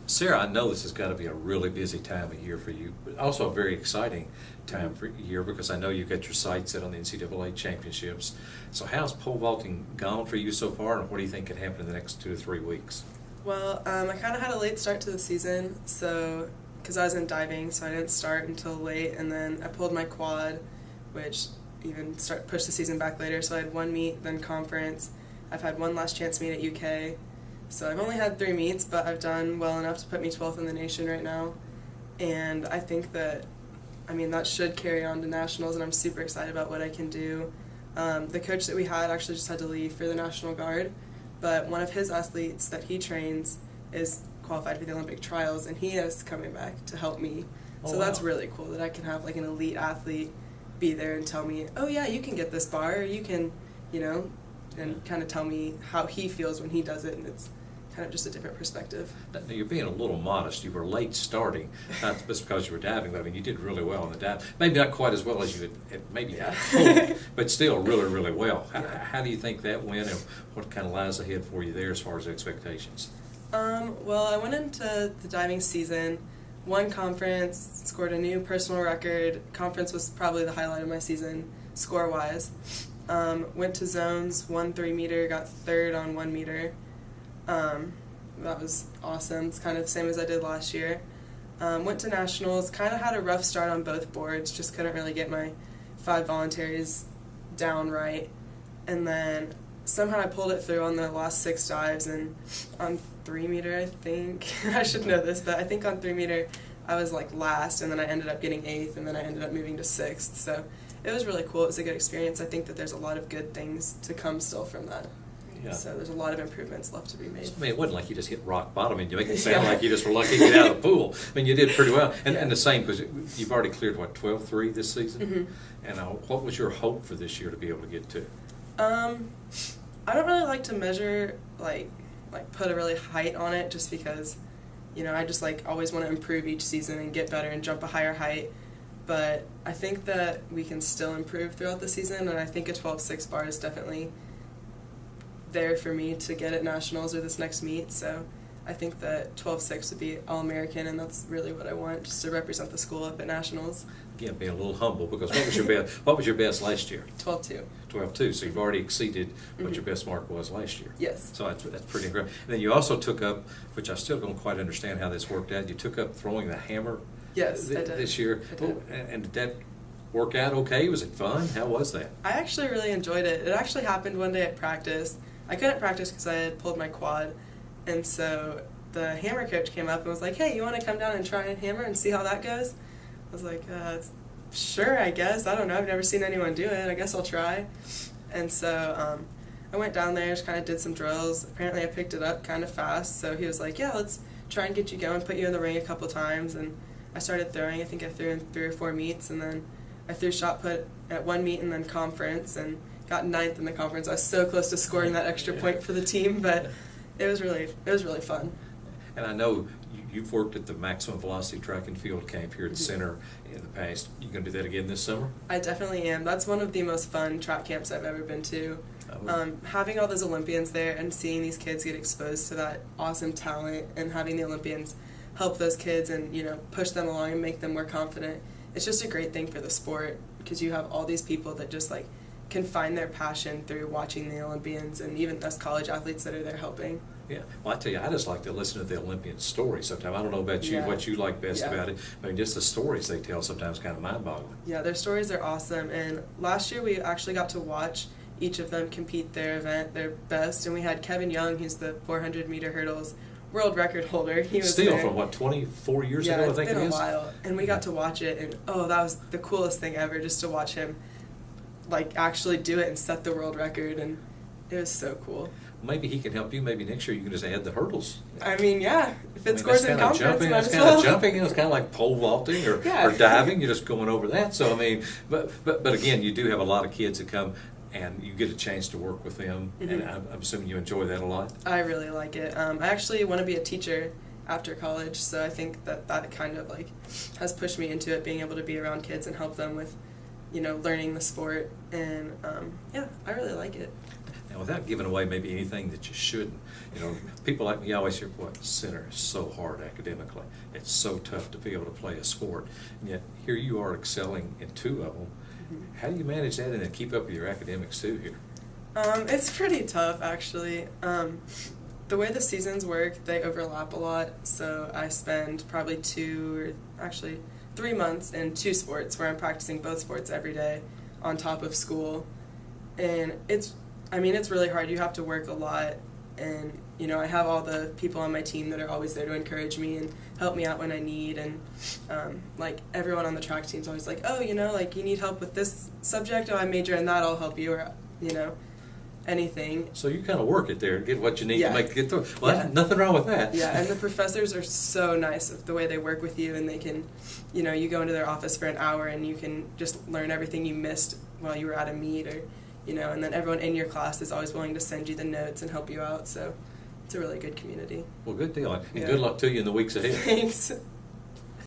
Sarah, I know this has got to be a really busy time of year for you, but also a very exciting time for year because I know you've got your sights set on the NCAA championships. So how's pole vaulting gone for you so far, and what do you think could happen in the next 2 to 3 weeks? Well, I kind of had a late start to the season, so because I was in diving, so I didn't start until late, and then I pulled my quad, which even pushed the season back later. So I had one meet, then conference. I've had one last chance meet at UK. So I've only had 3 meets, but I've done well enough to put me 12th in the nation right now. And I think that, that should carry on to nationals, and I'm super excited about what I can do. The coach that we had actually just had to leave for the National Guard, but one of his athletes that he trains is qualified for the Olympic trials, and he is coming back to help me. So that's really cool that I can have like an elite athlete be there and tell me, oh yeah, you can get this bar, or you can, and kind of tell me how he feels when he does it, and it's kind of just a different perspective. Now, you're being a little modest. You were late starting, not just because you were diving, but you did really well in the dive. Maybe not quite as well as you had maybe hoped, but still really, really well. How do you think that went, and what kind of lies ahead for you there as far as expectations? Well, I went into the diving season, won conference, scored a new personal record. Conference was probably the highlight of my season, score-wise. Went to zones, won 3 meter, got 3rd on 1 meter. That was awesome. It's kind of the same as I did last year. Went to nationals, kind of had a rough start on both boards, just couldn't really get my 5 voluntaries down right. And then somehow I pulled it through on the last 6 dives, and on 3 meter, I think, I should know this, but I think on 3 meter I was like last, and then I ended up getting 8th, and then I ended up moving to 6th. So it was really cool. It was a good experience. I think that there's a lot of good things to come still from that. Yeah. So there's a lot of improvements left to be made. It wasn't like you just hit rock bottom. You make it sound like you just were lucky to get out of the pool. You did pretty well. And the same, because you've already cleared, 12-3 this season? Mm-hmm. And what was your hope for this year to be able to get to? I don't really like to measure, like put a really height on it, just because, I just always want to improve each season and get better and jump a higher height. But I think that we can still improve throughout the season, and I think a 12.6 bar is definitely there for me to get at nationals or this next meet. So I think that 12.6 would be All-American, and that's really what I want, just to represent the school up at nationals. Again, being a little humble, because what was your best last year? 12.2. 12.2, so you've already exceeded what your best mark was last year. Yes. So that's pretty incredible. And then you also took up, which I still don't quite understand how this worked out, you took up throwing the hammer. Yes, I did. This year. I did. And did that work out okay? Was it fun? How was that? I actually really enjoyed it. It actually happened one day at practice. I couldn't practice because I had pulled my quad, and so the hammer coach came up and was like, hey, you want to come down and try and hammer and see how that goes? I was like, sure, I guess. I don't know. I've never seen anyone do it. I guess I'll try. And so I went down there, just kind of did some drills. Apparently I picked it up kind of fast, so he was like, yeah, let's try and get you going, put you in the ring a couple times. And I started throwing. I think I threw in 3 or 4 meets, and then I threw shot put at 1 meet and then conference, and got 9th in the conference. I was so close to scoring that extra point for the team, but it was really fun. And I know you've worked at the maximum velocity track and field camp here at the center in the past. You going to do that again this summer? I definitely am. That's one of the most fun track camps I've ever been to. Having all those Olympians there and seeing these kids get exposed to that awesome talent, and having the Olympians help those kids and push them along and make them more confident. It's just a great thing for the sport, because you have all these people that just can find their passion through watching the Olympians, and even us college athletes that are there helping. Yeah, well, I tell you, I just like to listen to the Olympian stories sometimes. I don't know about you, what you like best about it, but just the stories they tell sometimes kind of mind-boggling. Yeah, their stories are awesome, and last year we actually got to watch each of them compete their event, their best, and we had Kevin Young, who's the 400-meter hurdles world record holder. He was still there. From 24 years ago, I think it is? Yeah, it's been a while, and we got to watch it, and that was the coolest thing ever, just to watch him actually do it and set the world record, and it was so cool. Maybe he can help you. Maybe next year you can just add the hurdles. If it scores in conference, it's kind of jumping. It's kind of like pole vaulting or diving. You're just going over that. So but again, you do have a lot of kids that come, and you get a chance to work with them. Mm-hmm. And I'm assuming you enjoy that a lot. I really like it. I actually want to be a teacher after college, so I think that kind of has pushed me into it, being able to be around kids and help them with learning the sport, and I really like it. And without giving away maybe anything that you shouldn't, people like me always hear, boy, center is so hard academically. It's so tough to be able to play a sport. And yet here you are excelling in 2 of them. Mm-hmm. How do you manage that and then keep up with your academics too here? It's pretty tough, actually. The way the seasons work, they overlap a lot, so I spend probably 3 months in 2 sports where I'm practicing both sports every day on top of school. And it's really hard. You have to work a lot, and I have all the people on my team that are always there to encourage me and help me out when I need, and like everyone on the track team is always like, oh, like you need help with this subject, oh, I major in that, I'll help you, or anything. So you kind of work it there to get what you need Yeah. to get through. Well, Yeah. nothing wrong with that. Yeah, and the professors are so nice with the way they work with you, and they can, you go into their office for an hour and you can just learn everything you missed while you were at a meet, or, and then everyone in your class is always willing to send you the notes and help you out, so it's a really good community. Well, good deal. And Yeah. good luck to you in the weeks ahead. Thanks.